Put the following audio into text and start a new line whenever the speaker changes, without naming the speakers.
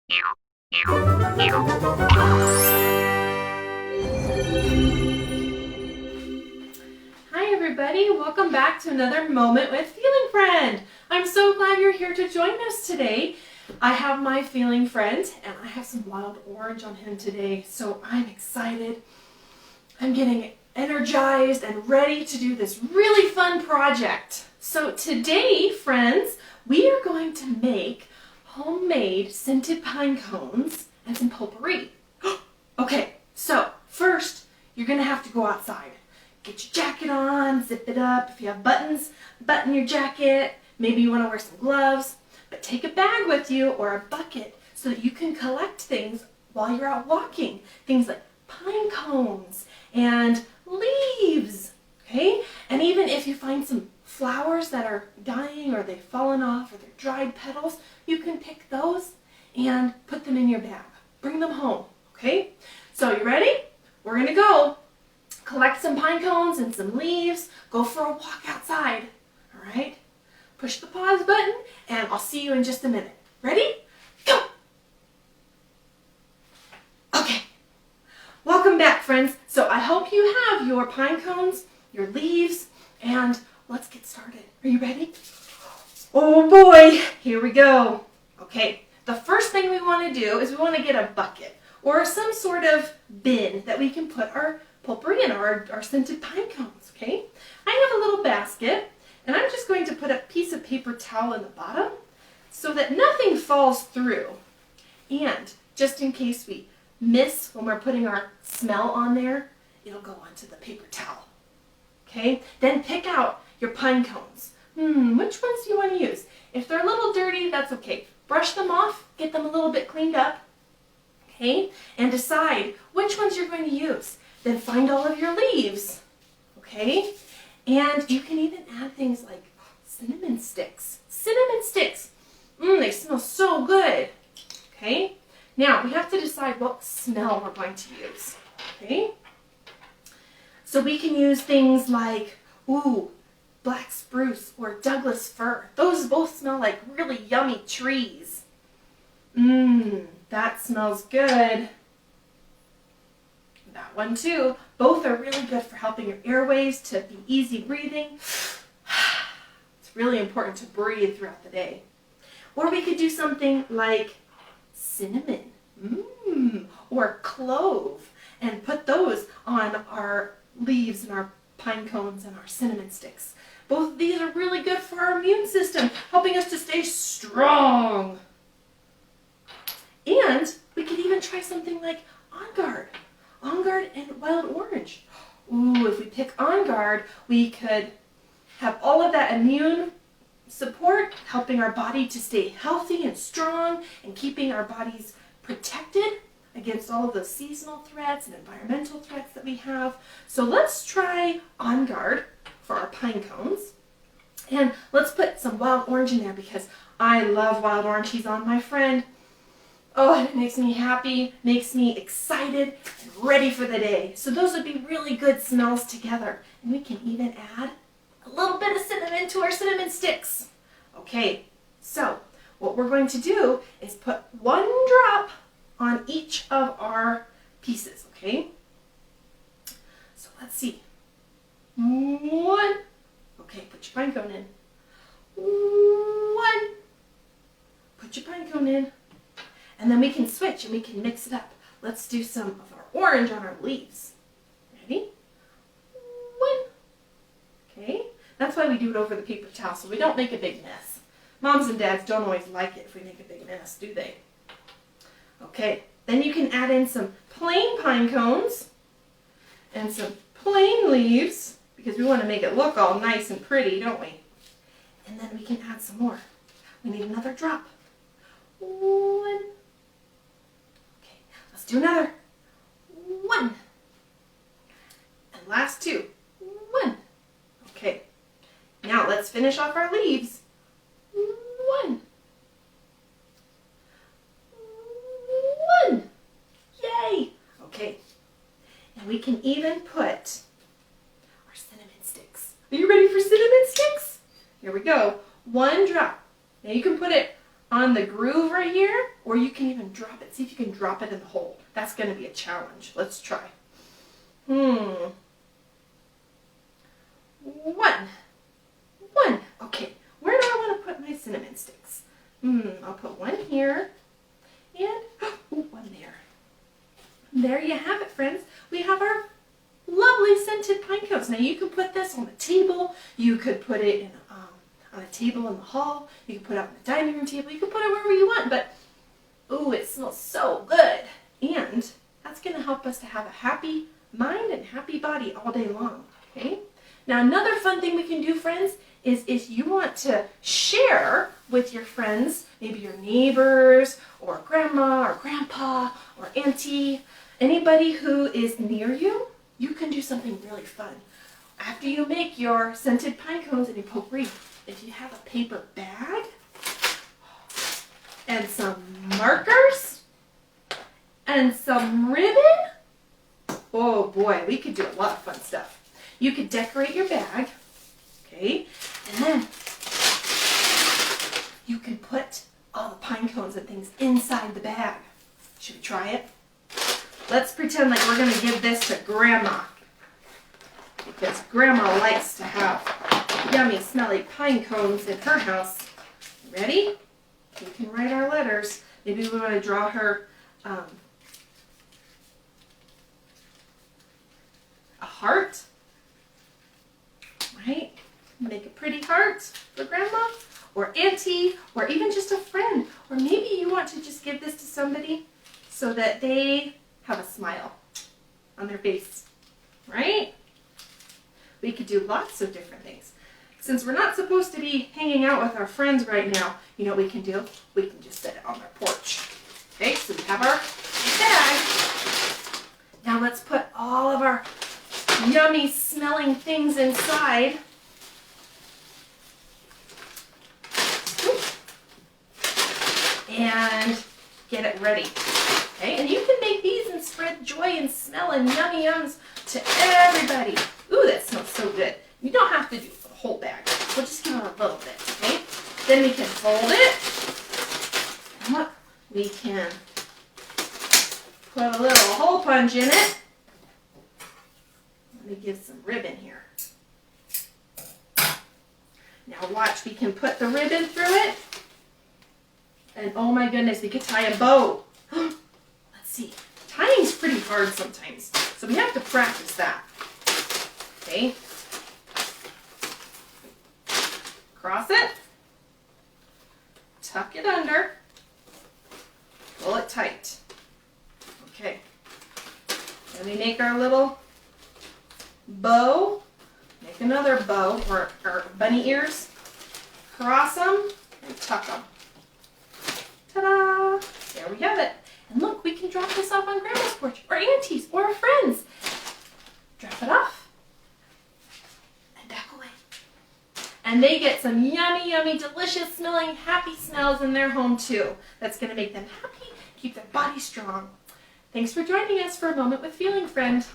Hi everybody, welcome back to another Moment with Feeling Friend. I'm so glad you're here to join us today. I have my feeling friend and I have some wild orange on him today, so I'm excited. I'm getting energized and ready to do this really fun project. So today, friends, we are going to make homemade scented pine cones and some potpourri. Okay, so first you're gonna have to go outside. Get your jacket on, zip it up. If you have buttons, button your jacket. Maybe you want to wear some gloves, but take a bag with you or a bucket so that you can collect things while you're out walking. Things like pine cones and leaves, okay? And even if you find some flowers that are dying or they've fallen off or they're dried petals, you can pick those and put them in your bag. Bring them home, okay? So you ready? We're gonna go collect some pine cones and some leaves, go for a walk outside, all right? Push the pause button and I'll see you in just a minute. Ready? Go! Okay, welcome back, friends. So I hope you have your pine cones, your leaves, and let's get started. Are you ready? Oh boy, here we go. Okay, the first thing we want to do is we want to get a bucket or some sort of bin that we can put our potpourri in, our scented pine cones, okay? I have a little basket, and I'm just going to put a piece of paper towel in the bottom so that nothing falls through. And just in case we miss when we're putting our smell on there, it'll go onto the paper towel, okay? Then pick out your pine cones. Which ones do you want to use? If they're a little dirty, that's okay. Brush them off, get them a little bit cleaned up, okay? And decide which ones you're going to use. Then find all of your leaves, okay? And you can even add things like cinnamon sticks. Cinnamon sticks, they smell so good, okay? Now, we have to decide what smell we're going to use, okay? So we can use things like, black spruce or Douglas fir. Those both smell like really yummy trees. That smells good. That one too. Both are really good for helping your airways to be easy breathing. It's really important to breathe throughout the day. Or we could do something like cinnamon, or clove, and put those on our leaves and our pine cones and our cinnamon sticks. Both of these are really good for our immune system, helping us to stay strong. And we could even try something like On Guard. On Guard and wild orange. If we pick On Guard, we could have all of that immune support, helping our body to stay healthy and strong and keeping our bodies protected against all of the seasonal threats and environmental threats that we have. So let's try On Guard for our pine cones. And let's put some wild orange in there because I love wild orange. He's on my friend. Oh, it makes me happy, makes me excited and ready for the day. So those would be really good smells together. And we can even add a little bit of cinnamon to our cinnamon sticks. Okay, so what we're going to do is put one drop on each of our pieces, okay? So let's see. One. Okay, put your pine cone in. One. Put your pine cone in. And then we can switch and we can mix it up. Let's do some of our orange on our leaves. Ready? One. Okay. That's why we do it over the paper towel, so we don't make a big mess. Moms and dads don't always like it if we make a big mess, do they? Okay. Then you can add in some plain pine cones and some plain leaves because we want to make it look all nice and pretty, don't we? And then we can add some more. We need another drop. One. Do another. One. And last two. One. Okay. Now let's finish off our leaves. One. One. Yay. Okay. And we can even put our cinnamon sticks. Are you ready for cinnamon sticks? Here we go. One drop. Now you can put it on the groove right here, or you can even drop it. See if you can drop it in the hole. That's going to be a challenge. Let's try. One. Okay, where do I want to put my cinnamon sticks? I'll put one here and one there. There you have it, friends. We have our lovely scented pine cones. Now you can put this on the table. You could put it in on a table in the hall. You can put it on the dining room table. You can put it wherever you want, but ooh, it smells so good. And that's going to help us to have a happy mind and happy body all day long, okay? Now another fun thing we can do, friends, is if you want to share with your friends, maybe your neighbors or grandma or grandpa or auntie, anybody who is near you, you can do something really fun. After you make your scented pine cones and your potpourri, if you have a paper bag and some markers and some ribbon, oh boy, we could do a lot of fun stuff. You could decorate your bag, okay, and then you can put all the pine cones and things inside the bag. Should we try it? Let's pretend like we're going to give this to Grandma, because Grandma likes to have yummy, smelly pine cones in her house. Ready? We can write our letters. Maybe we want to draw her a heart, right? Make a pretty heart for Grandma or Auntie or even just a friend. Or maybe you want to just give this to somebody so that they have a smile on their face, right? We could do lots of different things. Since we're not supposed to be hanging out with our friends right now, you know what we can do? We can just set it on our porch. Okay, so we have our bag. Now let's put all of our yummy smelling things inside. And get it ready. Okay, and you can make these and spread joy and smell and yummy yums to everybody. Ooh, that smells so good. You don't have to do the whole bag. We'll just give it a little bit, okay? Then we can fold it. And look, we can put a little hole punch in it. Let me give some ribbon here. Now watch, we can put the ribbon through it. And oh my goodness, we could tie a bow. Let's see. Tying's pretty hard sometimes, so we have to practice that. Okay. Cross it. Tuck it under. Pull it tight. Okay. Then we make our little bow. Make another bow, or bunny ears. Cross them and tuck them. Ta-da! There we have it. And look, we can drop this off on Grandma's porch, or Auntie's, or our friends. Drop it off. And back away. And they get some yummy, yummy, delicious smelling, happy smells in their home too. That's going to make them happy, keep their body strong. Thanks for joining us for a moment with Feeling Friend.